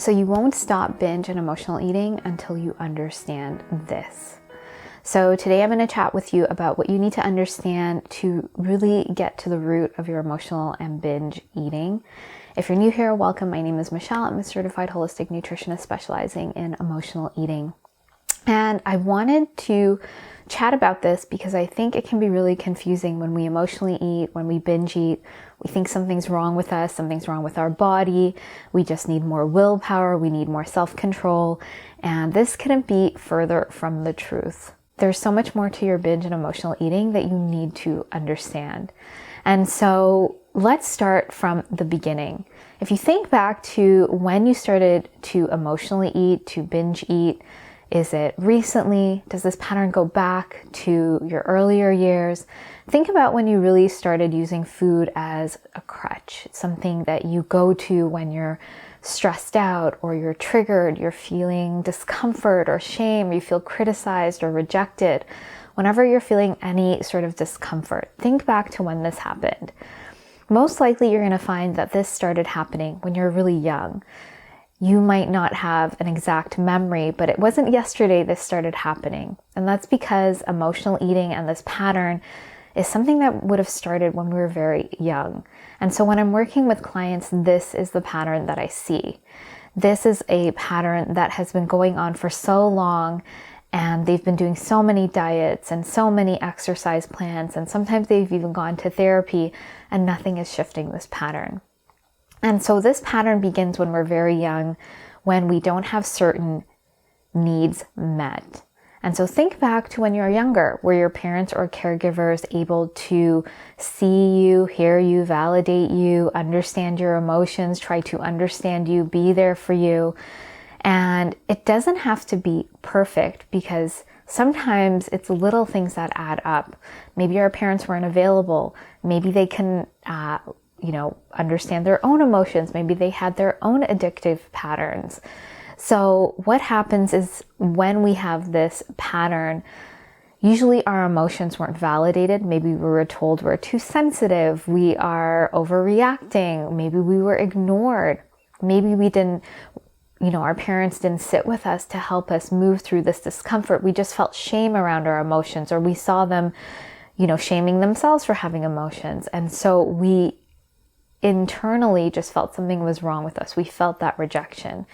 So you won't stop binge and emotional eating until you understand this. So today I'm going to chat with you about what you need to understand to really get to the root of your emotional and binge eating. If you're new here, welcome. My name is Michelle. I'm a certified holistic nutritionist specializing in emotional eating. And I wanted to chat about this because I think it can be really confusing when we emotionally eat, when we binge eat. We think something's wrong with us, something's wrong with our body. We just need more willpower. We need more self-control. And this couldn't be further from the truth. There's so much more to your binge and emotional eating that you need to understand. And so let's start from the beginning. If you think back to when you started to emotionally eat, to binge eat, is it recently? Does this pattern go back to your earlier years? Think about when you really started using food as a crutch, something that you go to when you're stressed out or you're triggered, you're feeling discomfort or shame, you feel criticized or rejected. Whenever you're feeling any sort of discomfort, think back to when this happened. Most likely you're going to find that this started happening when you're really young. You might not have an exact memory, but it wasn't yesterday this started happening. And that's because emotional eating and this pattern is something that would have started when we were very young. And so when I'm working with clients, this is the pattern that I see. This is a pattern that has been going on for so long, and they've been doing so many diets and so many exercise plans, and sometimes they've even gone to therapy, and nothing is shifting this pattern. And so this pattern begins when we're very young, when we don't have certain needs met. And so think back to when you were younger. Were your parents or caregivers able to see you, hear you, validate you, understand your emotions, try to understand you, be there for you? And it doesn't have to be perfect, because sometimes it's little things that add up. Maybe our parents weren't available. Maybe they can understand their own emotions. Maybe they had their own addictive patterns. So what happens is when we have this pattern, usually our emotions weren't validated. Maybe we were told we're too sensitive. We are overreacting. Maybe we were ignored. Maybe we didn't, our parents didn't sit with us to help us move through this discomfort. We just felt shame around our emotions, or we saw them, shaming themselves for having emotions. And so we internally just felt something was wrong with us. We felt that rejection.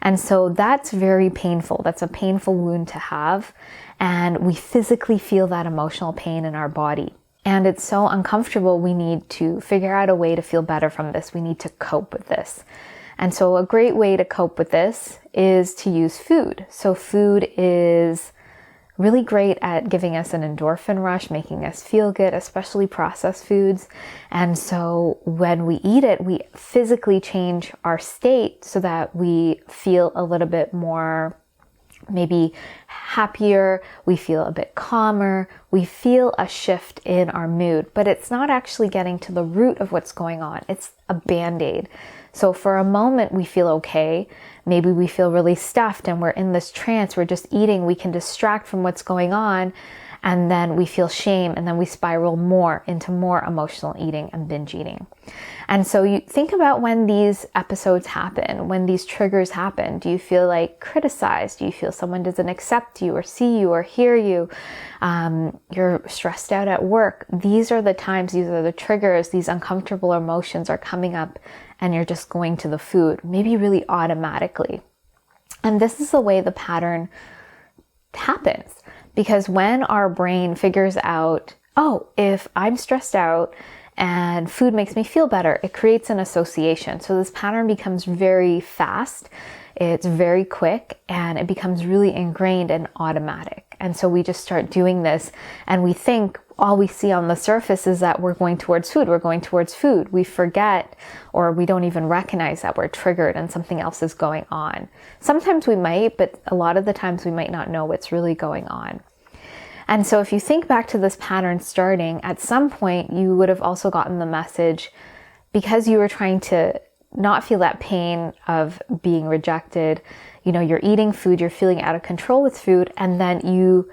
And so that's very painful. That's a painful wound to have. And we physically feel that emotional pain in our body. And it's so uncomfortable. We need to figure out a way to feel better from this. We need to cope with this. And so a great way to cope with this is to use food. So food is really great at giving us an endorphin rush, making us feel good, especially processed foods. And so when we eat it, we physically change our state so that we feel a little bit more maybe happier, we feel a bit calmer, we feel a shift in our mood, but it's not actually getting to the root of what's going on. It's a band-aid. So for a moment we feel okay. Maybe we feel really stuffed and we're in this trance, we're just eating, we can distract from what's going on, and then we feel shame, and then we spiral more into more emotional eating and binge eating. And so you think about when these episodes happen, when these triggers happen. Do you feel like criticized? Do you feel someone doesn't accept you or see you or hear you? You're stressed out at work. These are the times, these are the triggers, these uncomfortable emotions are coming up, and you're just going to the food, maybe really automatically. And this is the way the pattern happens. Because when our brain figures out, oh, if I'm stressed out and food makes me feel better, it creates an association. So this pattern becomes very fast, it's very quick, and it becomes really ingrained and automatic. And so we just start doing this, and we think all we see on the surface is that we're going towards food, we're going towards food. We forget, or we don't even recognize that we're triggered and something else is going on. Sometimes we might, but a lot of the times we might not know what's really going on. And so if you think back to this pattern starting, at some point you would have also gotten the message, because you were trying to not feel that pain of being rejected, you're eating food, you're feeling out of control with food, and then you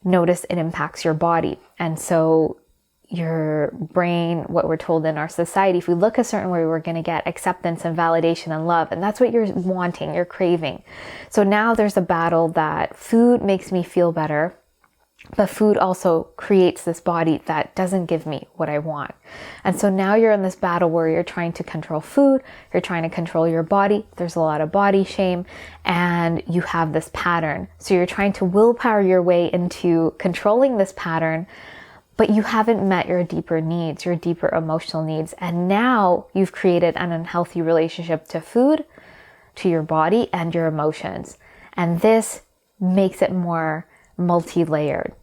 notice it impacts your body. And so your brain, what we're told in our society, if we look a certain way, we're going to get acceptance and validation and love. And that's what you're wanting, you're craving. So now there's a battle that food makes me feel better, but food also creates this body that doesn't give me what I want. And so now you're in this battle where you're trying to control food, you're trying to control your body. There's a lot of body shame, and you have this pattern. So you're trying to willpower your way into controlling this pattern, but you haven't met your deeper needs, your deeper emotional needs. And now you've created an unhealthy relationship to food, to your body, and your emotions. And this makes it more multi-layered.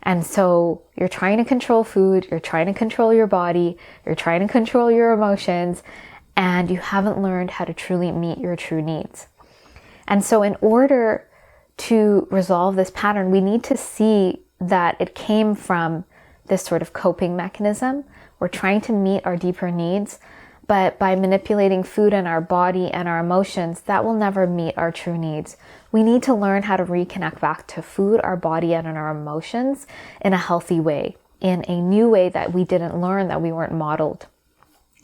And so you're trying to control food, you're trying to control your body, you're trying to control your emotions, and you haven't learned how to truly meet your true needs. And so in order to resolve this pattern, we need to see that it came from this sort of coping mechanism. We're trying to meet our deeper needs, but by manipulating food and our body and our emotions, that will never meet our true needs. We need to learn how to reconnect back to food, our body, and our emotions in a healthy way, in a new way that we didn't learn, that we weren't modeled.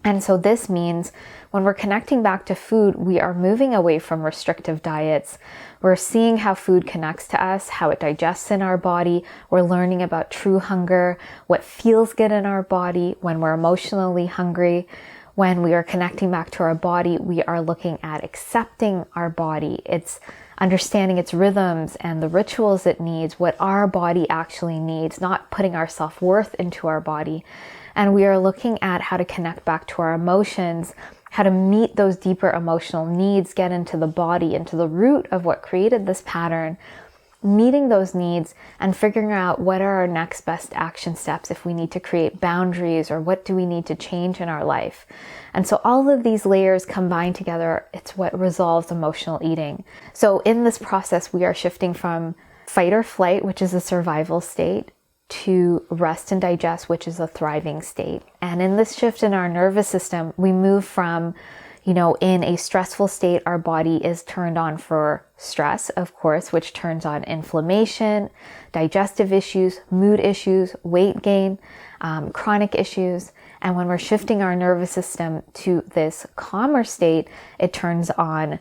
And so this means when we're connecting back to food, we are moving away from restrictive diets. We're seeing how food connects to us, how it digests in our body. We're learning about true hunger, what feels good in our body when we're emotionally hungry. When we are connecting back to our body, we are looking at accepting our body. It's understanding its rhythms and the rituals it needs, what our body actually needs, not putting our self-worth into our body. And we are looking at how to connect back to our emotions, how to meet those deeper emotional needs, get into the body, into the root of what created this pattern, meeting those needs and figuring out what are our next best action steps if we need to create boundaries, or what do we need to change in our life. And so all of these layers combined together, it's what resolves emotional eating. So in this process, we are shifting from fight or flight, which is a survival state, to rest and digest, which is a thriving state. And in this shift in our nervous system, we move from, in a stressful state, our body is turned on for stress, of course, which turns on inflammation, digestive issues, mood issues, weight gain, chronic issues. And when we're shifting our nervous system to this calmer state, it turns on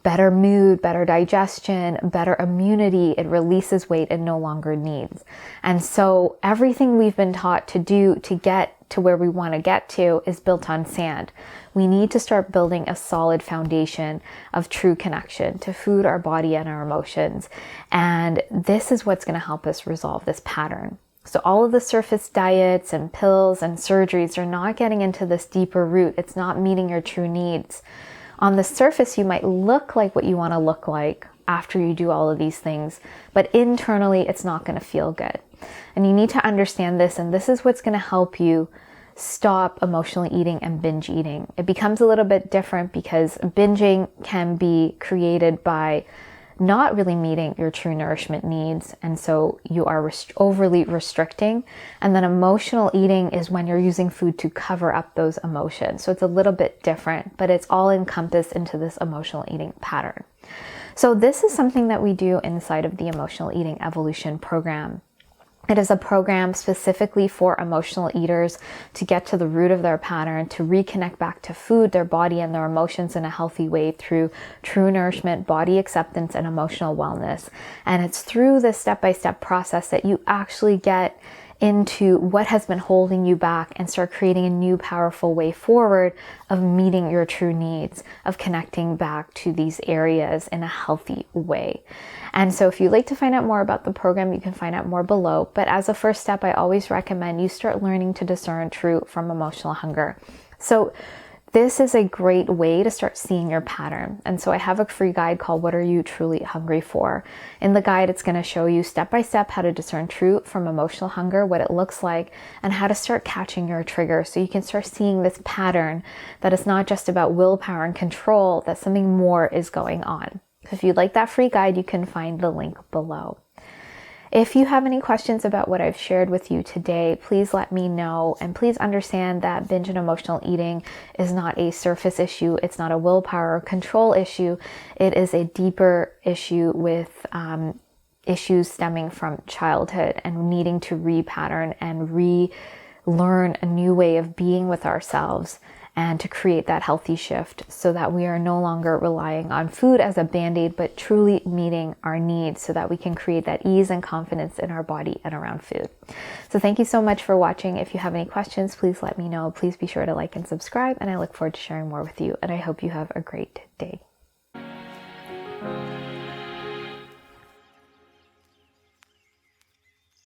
better mood, better digestion, better immunity. It releases weight it no longer needs. And so everything we've been taught to do to get to where we want to get to is built on sand. We need to start building a solid foundation of true connection to food, our body, and our emotions. And this is what's going to help us resolve this pattern. So all of the surface diets and pills and surgeries are not getting into this deeper root. It's not meeting your true needs. On the surface, you might look like what you want to look like after you do all of these things, but internally, it's not going to feel good. And you need to understand this, and this is what's going to help you stop emotional eating and binge eating. It becomes a little bit different because binging can be created by not really meeting your true nourishment needs. And so you are overly restricting. And then emotional eating is when you're using food to cover up those emotions. So it's a little bit different, but it's all encompassed into this emotional eating pattern. So this is something that we do inside of the Emotional Eating Evolution program. It is a program specifically for emotional eaters to get to the root of their pattern, to reconnect back to food, their body, and their emotions in a healthy way through true nourishment, body acceptance, and emotional wellness. And it's through this step-by-step process that you actually get into what has been holding you back and start creating a new powerful way forward of meeting your true needs, of connecting back to these areas in a healthy way. And so if you'd like to find out more about the program, you can find out more below. But as a first step, I always recommend you start learning to discern true from emotional hunger. So this is a great way to start seeing your pattern. And so I have a free guide called What Are You Truly Hungry For? In the guide, it's going to show you step by step how to discern true from emotional hunger, what it looks like, and how to start catching your trigger so you can start seeing this pattern that it's not just about willpower and control, that something more is going on. So if you'd like that free guide, you can find the link below. If you have any questions about what I've shared with you today, please let me know. And please understand that binge and emotional eating is not a surface issue. It's not a willpower or control issue. It is a deeper issue with issues stemming from childhood and needing to repattern and relearn a new way of being with ourselves, and to create that healthy shift so that we are no longer relying on food as a band-aid, but truly meeting our needs so that we can create that ease and confidence in our body and around food. So thank you so much for watching. If you have any questions, please let me know. Please be sure to like and subscribe, and I look forward to sharing more with you, and I hope you have a great day.